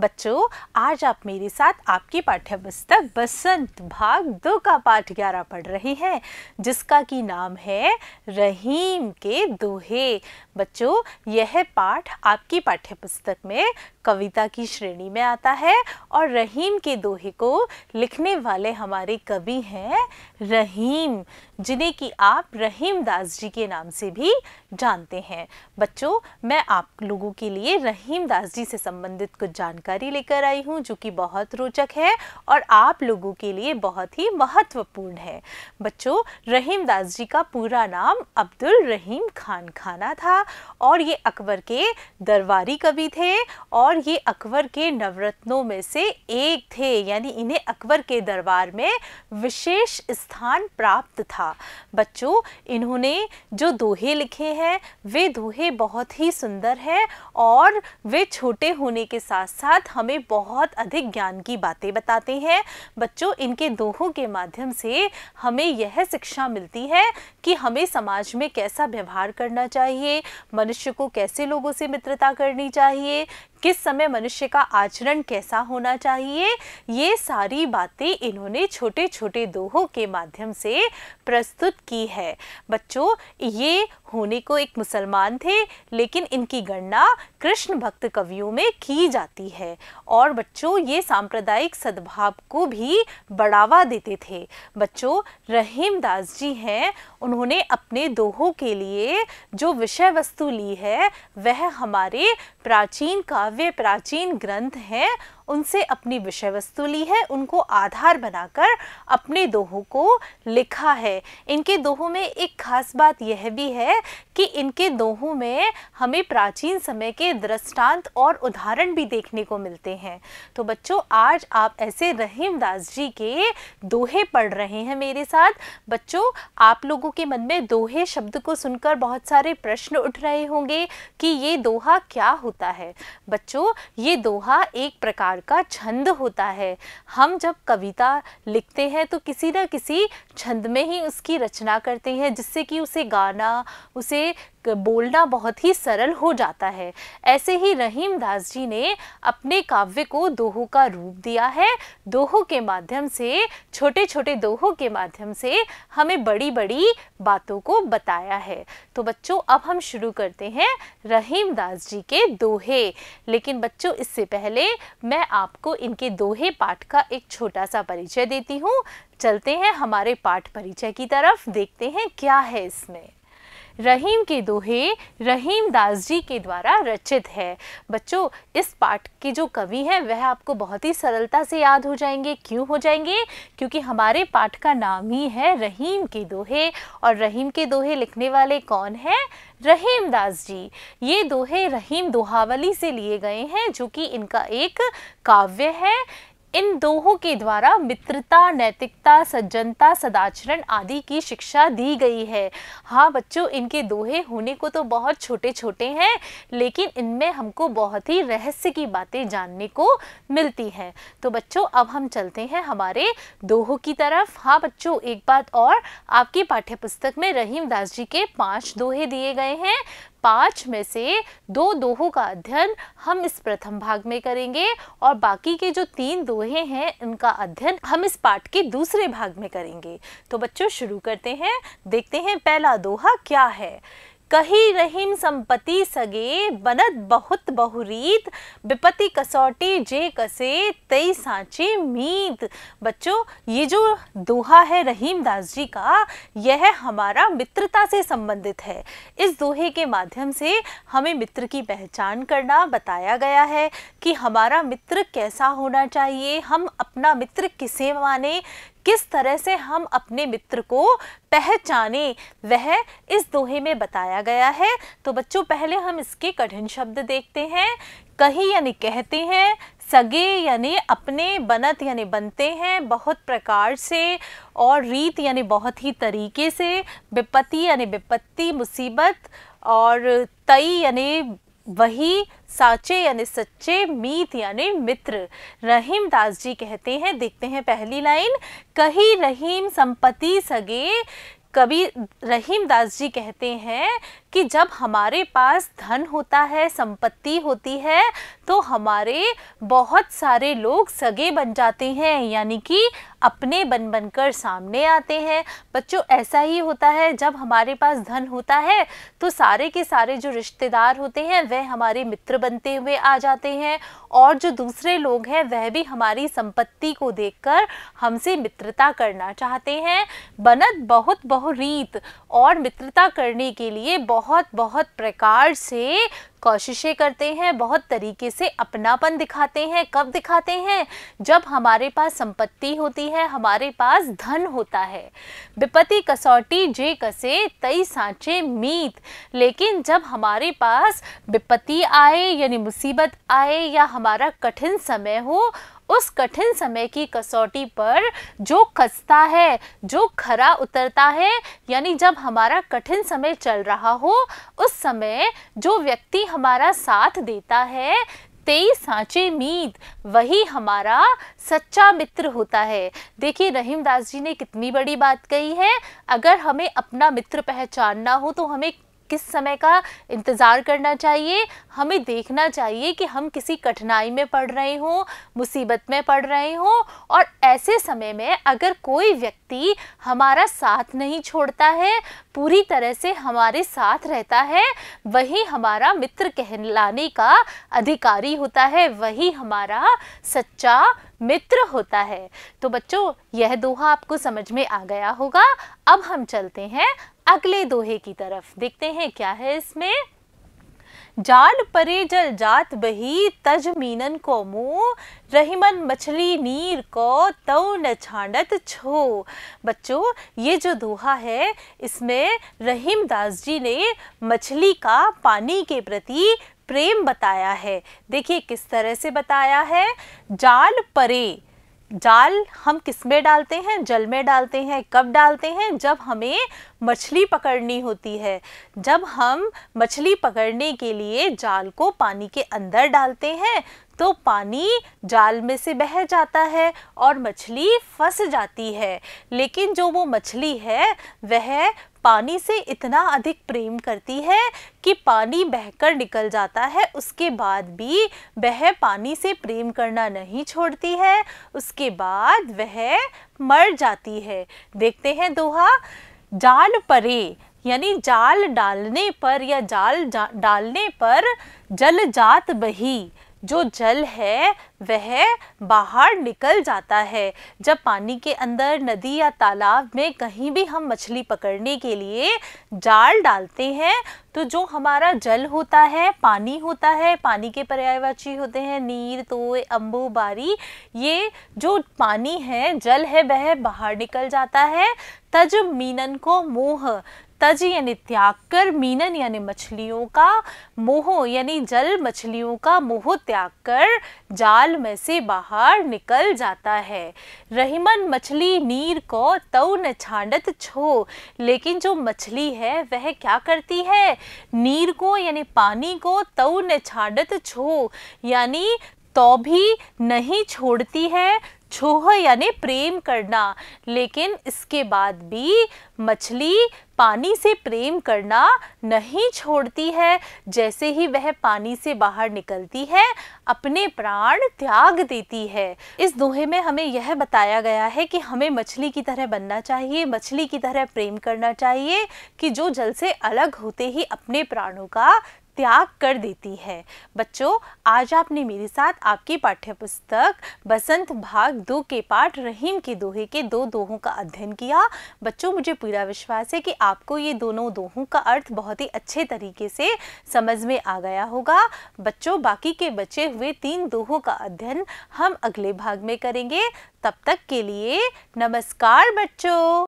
बच्चों, आज आप मेरे साथ आपकी पाठ्य पुस्तक बसंत भाग 2 का पाठ 11 पढ़ रहे हैं, जिसका की नाम है रहीम के दोहे। बच्चों, यह पाठ आपकी पाठ्य पुस्तक में कविता की श्रेणी में आता है और रहीम के दोहे को लिखने वाले हमारे कवि हैं रहीम, जिन्हें कि आप रहीम दास जी के नाम से भी जानते हैं। बच्चों, मैं आप लोगों के लिए रहीम दास जी से संबंधित कुछ जानकारी लेकर आई हूँ, जो कि बहुत रोचक है और आप लोगों के लिए बहुत ही महत्वपूर्ण है। बच्चों, रहीम दास जी का पूरा नाम अब्दुल रहीम खान खाना था और ये अकबर के दरबारी कवि थे और ये अकबर के नवरत्नों में से एक थे, यानी इन्हें अकबर के दरबार में विशेष स्थान प्राप्त था। बच्चों, इन्होंने जो दोहे लिखे हैं वे दोहे बहुत ही सुंदर हैं और वे छोटे होने के साथ साथ हमें बहुत अधिक ज्ञान की बातें बताते हैं। बच्चों, इनके दोहों के माध्यम से हमें यह शिक्षा मिलती है कि हमें समाज में कैसा व्यवहार करना चाहिए, मनुष्य को कैसे लोगों से मित्रता करनी चाहिए, किस समय मनुष्य का आचरण कैसा होना चाहिए। ये सारी बातें इन्होंने छोटे छोटे दोहों के माध्यम से प्रस्तुत की है। बच्चों, ये होने को एक मुसलमान थे, लेकिन इनकी गणना कृष्ण भक्त कवियों में की जाती है और बच्चों ये सांप्रदायिक सद्भाव को भी बढ़ावा देते थे। बच्चों, रहीम दास जी हैं, उन्होंने अपने दोहों के लिए जो विषय वस्तु ली है वह हमारे प्राचीन काव्य, प्राचीन ग्रंथ हैं, उनसे अपनी विषय वस्तु ली है, उनको आधार बनाकर अपने दोहों को लिखा है। इनके दोहों में एक खास बात यह भी है कि इनके दोहों में हमें प्राचीन समय के दृष्टांत और उदाहरण भी देखने को मिलते हैं। तो बच्चों, आज आप ऐसे रहीम दास जी के दोहे पढ़ रहे हैं मेरे साथ। बच्चों, आप लोगों के मन में दोहे शब्द को सुनकर बहुत सारे प्रश्न उठ रहे होंगे कि ये दोहा क्या होता है। बच्चों, ये दोहा एक प्रकार का छंद होता है। हम जब कविता लिखते हैं तो किसी न किसी छंद में ही उसकी रचना करते हैं, जिससे कि उसे गाना, उसे बोलना बहुत ही सरल हो जाता है। ऐसे ही रहीम दास जी ने अपने काव्य को दोहों का रूप दिया है। दोहों के माध्यम से, छोटे छोटे दोहों के माध्यम से हमें बड़ी बड़ी बातों को बताया है। तो बच्चों, अब हम शुरू करते हैं रहीम दास जी के दोहे। लेकिन बच्चों, इससे पहले मैं आपको इनके दोहे पाठ का एक छोटा सा परिचय देती हूँ। चलते हैं हमारे पाठ परिचय की तरफ, देखते हैं क्या है इसमें। रहीम के दोहे रहीम दास जी के द्वारा रचित है। बच्चों, इस पाठ के जो कवि हैं वह आपको बहुत ही सरलता से याद हो जाएंगे। क्यों हो जाएंगे? क्योंकि हमारे पाठ का नाम ही है रहीम के दोहे और रहीम के दोहे लिखने वाले कौन हैं? रहीम दास जी। ये दोहे रहीम दोहावली से लिए गए हैं, जो कि इनका एक काव्य है। इन दोहों के द्वारा मित्रता, नैतिकता, सज्जनता, सदाचरण आदि की शिक्षा दी गई है। हाँ बच्चों, इनके दोहे होने को तो बहुत छोटे छोटे हैं, लेकिन इनमें हमको बहुत ही रहस्य की बातें जानने को मिलती हैं। तो बच्चों, अब हम चलते हैं हमारे दोहों की तरफ। हाँ बच्चों, एक बात और, आपकी पाठ्य पुस्तक में रहीम दास जी के 5 दोहे दिए गए हैं। 5 में से 2 दोहों का अध्ययन हम इस प्रथम भाग में करेंगे और बाकी के जो 3 दोहे हैं उनका अध्ययन हम इस पाठ के दूसरे भाग में करेंगे। तो बच्चों, शुरू करते हैं। देखते हैं पहला दोहा क्या है। कही रहीम संपत्ति सगे, बनत बहुत बहुरीत, विपत्ति कसौटी जे कसे, तई सांचे मीत। बच्चों, ये जो दोहा है रहीम दास जी का, यह हमारा मित्रता से संबंधित है। इस दोहे के माध्यम से हमें मित्र की पहचान करना बताया गया है कि हमारा मित्र कैसा होना चाहिए, हम अपना मित्र किसे माने, किस तरह से हम अपने मित्र को पहचाने, वह इस दोहे में बताया गया है। तो बच्चों, पहले हम इसके कठिन शब्द देखते हैं। कही यानी कहते हैं, सगे यानी अपने, बनत यानी बनते हैं बहुत प्रकार से, और रीत यानी बहुत ही तरीके से, विपत्ति यानी विपत्ति, मुसीबत, और तई यानी वही, साचे यानी सच्चे, मीत यानी मित्र। रहीम दास जी कहते हैं, देखते हैं पहली लाइन। कही रहीम संपत्ति सगे, कवि रहीम दास जी कहते हैं कि जब हमारे पास धन होता है, संपत्ति होती है, तो हमारे बहुत सारे लोग सगे बन जाते हैं, यानी कि अपने बनकर सामने आते हैं। बच्चों, ऐसा ही होता है, जब हमारे पास धन होता है तो सारे के सारे जो रिश्तेदार होते हैं वह हमारे मित्र बनते हुए आ जाते हैं, और जो दूसरे लोग हैं वह भी हमारी संपत्ति को देखकर हमसे मित्रता करना चाहते हैं। बनत बहुत बहुरीत, और मित्रता करने के लिए बहुत बहुत प्रकार से कोशिशें करते हैं, बहुत तरीके से अपनापन दिखाते हैं। कब दिखाते हैं? जब हमारे पास संपत्ति होती है, हमारे पास धन होता है। विपत्ति कसौटी जे कसे तई सांचे मीत। लेकिन जब हमारे पास विपत्ति आए यानी मुसीबत आए या हमारा कठिन समय हो, उस कठिन समय की कसौटी पर जो कसता है, जो खरा उतरता है, यानी जब हमारा कठिन समय चल रहा हो, उस समय जो व्यक्ति हमारा साथ देता है, तेई सांचे मीत, वही हमारा सच्चा मित्र होता है। देखिए, रहीमदास जी ने कितनी बड़ी बात कही है। अगर हमें अपना मित्र पहचानना हो तो हमें किस समय का इंतज़ार करना चाहिए? हमें देखना चाहिए कि हम किसी कठिनाई में पड़ रहे हों, मुसीबत में पड़ रहे हों, और ऐसे समय में अगर कोई व्यक्ति हमारा साथ नहीं छोड़ता है, पूरी तरह से हमारे साथ रहता है, वही हमारा मित्र कहलाने का अधिकारी होता है, वही हमारा सच्चा मित्र होता है। तो बच्चों, यह दोहा आपको समझ में आ गया होगा। अब हम चलते हैं अगले दोहे की तरफ। देखते हैं क्या है इसमें। जाल परे जल जात बही तज मीनन को मुँह, रहीमन मछली नीर को तौ न छांडत छो। बच्चों, ये जो दोहा है इसमें रहीमदास जी ने मछली का पानी के प्रति प्रेम बताया है। देखिए किस तरह से बताया है। जाल परे, जाल हम किस में डालते हैं? जल में डालते हैं। कब डालते हैं? जब हमें मछली पकड़नी होती है। जब हम मछली पकड़ने के लिए जाल को पानी के अंदर डालते हैं तो पानी जाल में से बह जाता है और मछली फंस जाती है। लेकिन जो वो मछली है वह पानी से इतना अधिक प्रेम करती है कि पानी बहकर निकल जाता है, उसके बाद भी वह पानी से प्रेम करना नहीं छोड़ती है, उसके बाद वह मर जाती है। देखते हैं दोहा। जाल परे यानी जाल डालने पर या जाल डालने पर जल जात बही, जो जल है वह बाहर निकल जाता है। जब पानी के अंदर, नदी या तालाब में कहीं भी हम मछली पकड़ने के लिए जाल डालते हैं तो जो हमारा जल होता है, पानी होता है, पानी के पर्यायवाची होते हैं नीर, तोय, अम्बु, बारी, ये जो पानी है, जल है, वह बाहर निकल जाता है। तज मीनन को मोह, तज यानी त्याग कर, मीनन यानी मछलियों का, मोह यानी जल मछलियों का मोह त्याग कर जाल में से बाहर निकल जाता है। रहीमन मछली नीर को तौ न छांडत छो, लेकिन जो मछली है वह क्या करती है? नीर को यानी पानी को, तौ न छांडत छो यानी तो भी नहीं छोड़ती है। छोह यानी प्रेम करना, लेकिन इसके बाद भी मछली पानी से प्रेम करना नहीं छोड़ती है। जैसे ही वह पानी से बाहर निकलती है अपने प्राण त्याग देती है। इस दोहे में हमें यह बताया गया है कि हमें मछली की तरह बनना चाहिए, मछली की तरह प्रेम करना चाहिए कि जो जल से अलग होते ही अपने प्राणों का त्याग कर देती है। बच्चों, आज आपने मेरे साथ आपकी पाठ्य पुस्तक बसंत भाग 2 के पाठ रहीम के दोहे के 2 दोहों का अध्ययन किया। बच्चों, मुझे पूरा विश्वास है कि आपको ये दोनों दोहों का अर्थ बहुत ही अच्छे तरीके से समझ में आ गया होगा। बच्चों, बाकी के बचे हुए 3 दोहों का अध्ययन हम अगले भाग में करेंगे। तब तक के लिए नमस्कार बच्चों।